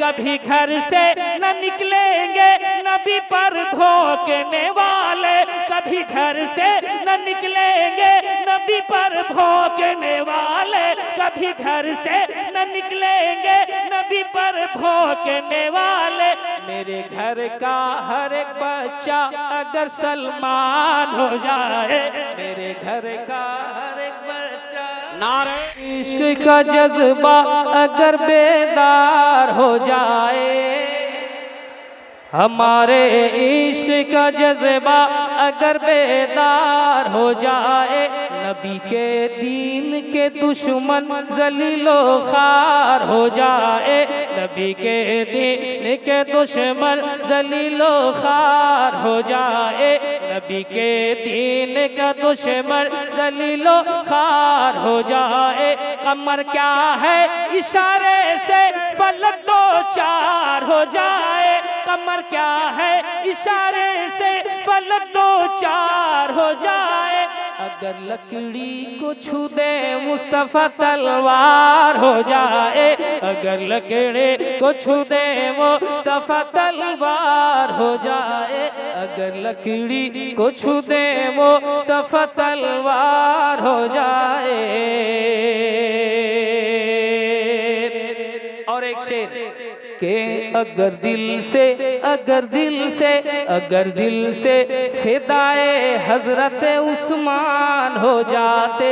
कभी घर से न निकलेंगे नबी पर भौंकने वाले, कभी घर से न निकलेंगे नबी पर भौंकने वाले, कभी घर से न निकलेंगे नबी पर भौंकने वाले। मेरे घर का हर एक बच्चा अगर सलमान हो जाए, मेरे घर का हर एक बच्चा नारे इश्क का जज्बा अगर बेदार हो जाए, हमारे इश्क का जज्बा अगर बेदार हो जाए, नबी के दीन के दुश्मन जलीलो खार हो जाए, नबी के दीन के दुश्मन जलीलो खार हो जाए, नबी के दीन का दुश्मन जलीलो खार हो जाए। कमर क्या है इशारे से फलक दो चार हो जाए, कमर क्या है इशारे से फलक दो चार हो जाए। अगर लकड़ी को छू दे मुस्तफा तलवार हो जाए, अगर लकड़ी को छू दे मुस्तफा तलवार हो जाए, अगर लकड़ी को छू दे मुस्तफा तलवार हो जाए। और एक शेर के अगर दिल से, अगर दिल से, अगर दिल से फिदाए हजरत उस्मान हो जाते,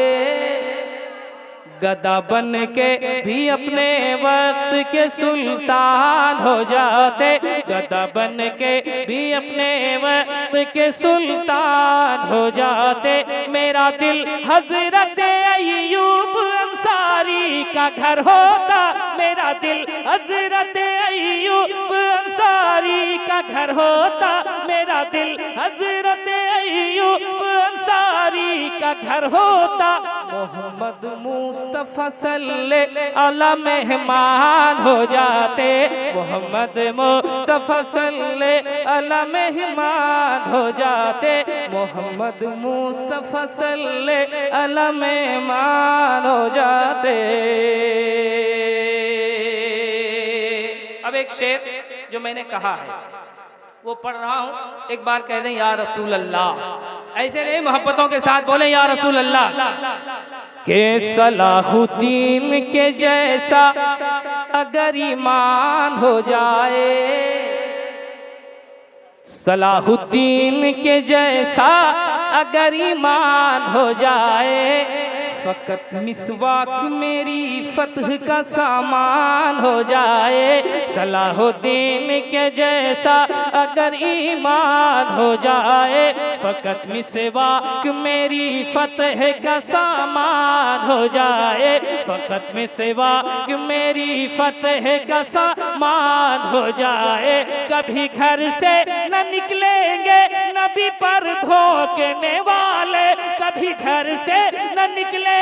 गदा बन के भी अपने वक्त के सुल्तान हो जाते, गदा बन के भी अपने वक्त के सुल्तान हो जाते। मेरा दिल हजरत अय्यूब अंसारी का घर होता, मेरा दिल हजरत अय्यूब अंसारी का घर होता, मेरा दिल हजरत अय्यूब अंसारी का घर होता। मोहम्मद मुस्तफा सल्लल्लाहु अलैहि मेहमान हो जाते, मोहम्मद मुस्तफा सल्लल्लाहु अलैहि मेहमान हो जाते, मोहम्मद मुस्तफा सल्लल्लाहु अलैहि मेहमान हो जाते। अब एक शेर जो मैंने कहा है वो पढ़ रहा हूँ, एक बार कह दें या रसूल अल्लाह, ऐसे नहीं मोहब्बतों के साथ बोले या रसूल अल्लाह। के सलाहुद्दीन के जैसा अगर ईमान हो जाए, सलाहुद्दीन के जैसा अगर ईमान हो जाए, फकत मिसवाक मेरी फतह का सामान हो जाए, सलाहुद्दीन के जैसा अगर ईमान हो जाए, फकत मिसवाक मेरी फतह का सामान हो जाए, फकत मिसवाक मेरी फतह का सामान हो जाए। कभी घर से न निकलेंगे नबी पर भौंकने वाले, कभी घर से न निकलेंगे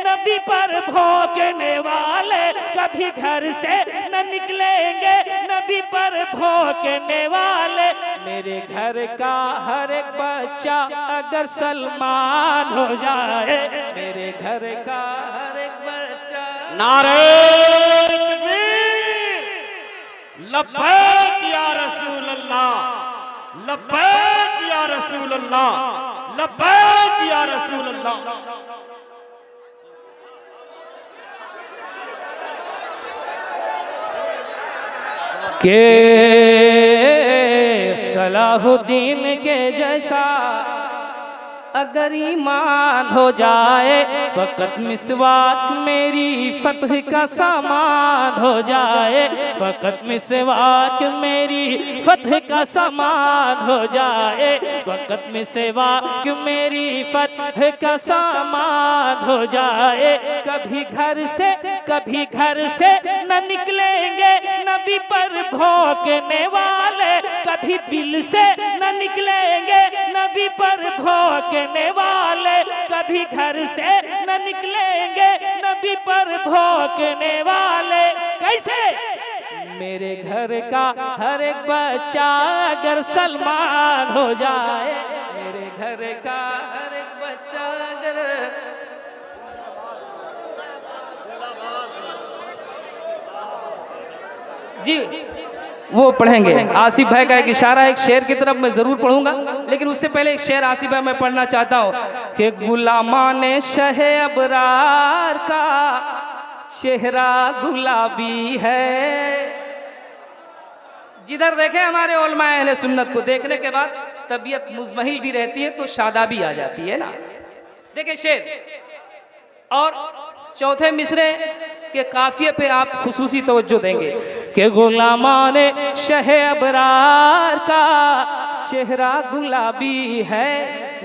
नबी पर भौंकने वाले, कभी घर से न निकलेंगे नबी पर भौंकने वाले। मेरे घर का हर एक बच्चा अगर सलमान हो जाए, मेरे घर का हर एक बच्चा नारे तकबीर, लब्बैक या रसूल अल्लाह, लब्बैक या रसूल अल्लाह, लब्बैक या रसूल अल्लाह। के सलाहुद्दीन के जैसा अगर ईमान हो जाए, फकत मिसवाक मेरी फतह का सामान हो जाए, फकत मिसवाक मेरी फतह का सामान हो जाए, फकत मिसवाक मेरी फतह का सामान हो जाए। कभी घर से न निकलेंगे नबी पर भौंकने वाले, कभी दिल से न निकलेंगे नबी पर भौंकने वाले, कभी घर से न निकलेंगे नबी पर भौंकने वाले। कैसे? मेरे घर का हर एक बच्चा अगर सलमान हो जाए, मेरे घर का हर एक बच्चा अगर जी वो पढ़ेंगे। आसिफ भाई का एक इशारा है, एक शेर की तरफ मैं ज़रूर पढ़ूंगा, लेकिन उससे पहले एक शेर आसिफ भाई मैं पढ़ना चाहता हूँ कि गुलामाने शहे अबरार का चेहरा गुलाबी है। जिधर देखे हमारे उलमाए अहले सुन्नत को, देखने के बाद तबीयत मुज़महिल भी रहती है तो शादाबी आ जाती है ना। देखिए शेर और चौथे मिसरे के काफिये पे आप खुसूसी तवज्जो देंगे कि गुलामाने शहे अबरार का चेहरा गुलाबी है,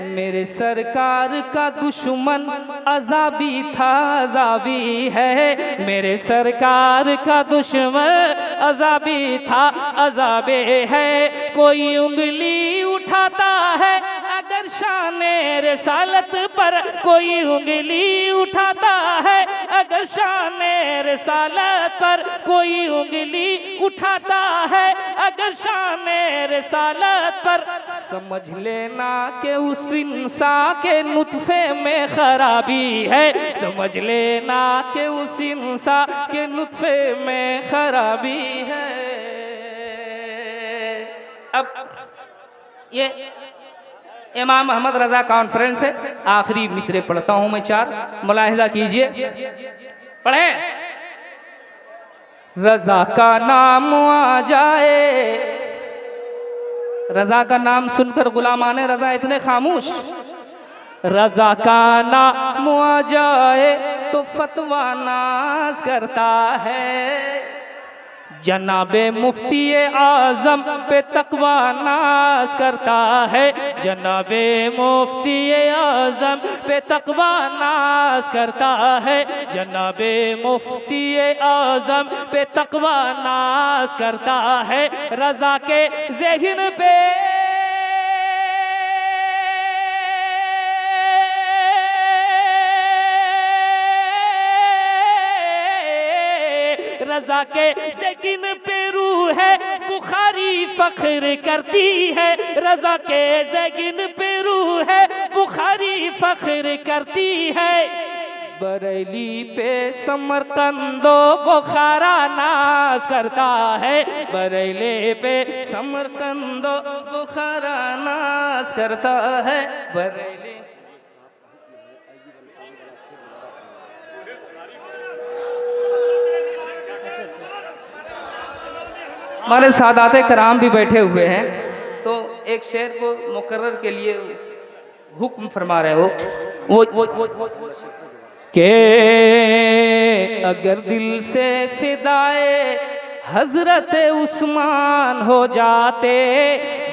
मेरे सरकार का दुश्मन अजाबी था अजाबी है, मेरे सरकार का दुश्मन अजाबी था अजाबे है। कोई उंगली उठाता है अगर शाने रिसालत पर, कोई उंगली उठाता है अगर शाने रिसालत पर, कोई उंगली उठाता है अगर शाने रिसालत पर, समझ लेना कि उस इंसान के नुत्फे में खराबी है, समझ लेना कि उस इंसान के नुत्फे में खराबी है। अब ये इमाम अहमद रजा कॉन्फ्रेंस है, आखिरी मिसरे पढ़ता हूं मैं 4, मुलाहिजा कीजिए, पढ़े। रजा का नाम आ जाए, रजा का नाम सुनकर गुलामाने रजा इतने खामोश, रजा का नाम आ जाए तो फतवा नाज करता है, जनाबे मुफ्ती आजम पे तकवा नाज करता है, जनाबे मुफ्ती आजम पे तकवा नाज करता है, जनाबे मुफ्ती आजम पे तकवा नाज करता है। रजा के ज़हन पे रजा के ज़कीन पे रूह है बुखारी फख्र करती है, रजा के ज़कीन पे रूह है बुखारी फख्र करती है, बरेली पे समरकंदो बुखारा नाज करता है, बरेली पे समरकंदो बुखारा नाज करता है, बरेली। हमारे सादाते कराम भी बैठे हुए हैं, तो एक शेर को मुकर्रर के लिए हुक्म फरमा रहे हो वो के अगर दिल से फिदाए हजरत उस्मान हो जाते,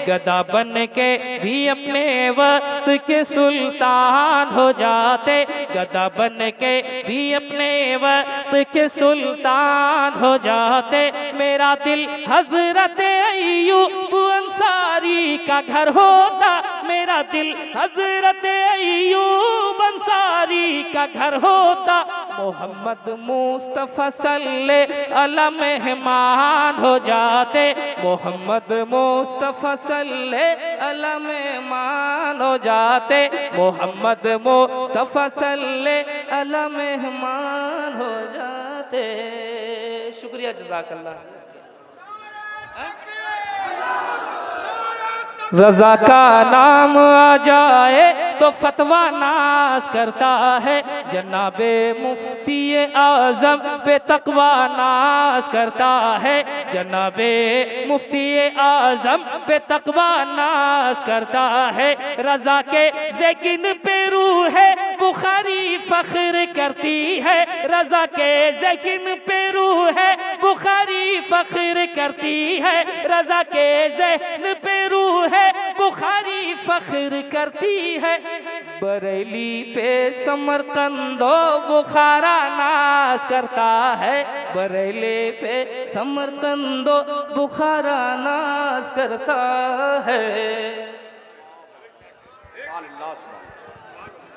गदा बन के भी अपने वक्त के सुल्तान हो जाते, गदा बन के भी अपने वक्त के सुल्तान हो जाते, मेरा दिल हजरत अय्यूब अंसारी का घर होता, मेरा दिल हजरत अय्यूब अंसारी का घर होता, मोहम्मद मुस्तफ़ा सल्ले अला मेहमान हो जाते, मोहम्मद मुस्तफ़ा सल्ले अला मेहमान हो जाते, मोहम्मद मुस्तफ़ा सल्ले अला मेहमान हो जाते। शुक्रिया, जज़ाकल्लाह। रजा का नाम आ जाए तो फतवा नाज करता है, जनाबे मुफ्ती आजम पे तकवा नाज करता है, जनाबे मुफ्ती आजम पे तकवा नाज करता है, रजा के ज़कीन पे रूह है बुखारी फख्र करती है, रजा के ज़कीन पे रूह है बुखारी फख्र करती है, रजा के ज़हन पे रूह है बुखारी फख्र करती है, बरेली पे समरकंदो बुखारा नाज करता है, बरेली पे समरकंदो बुखारा नाज करता है।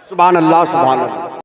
सुभान अल्लाह सुभान अल्लाह।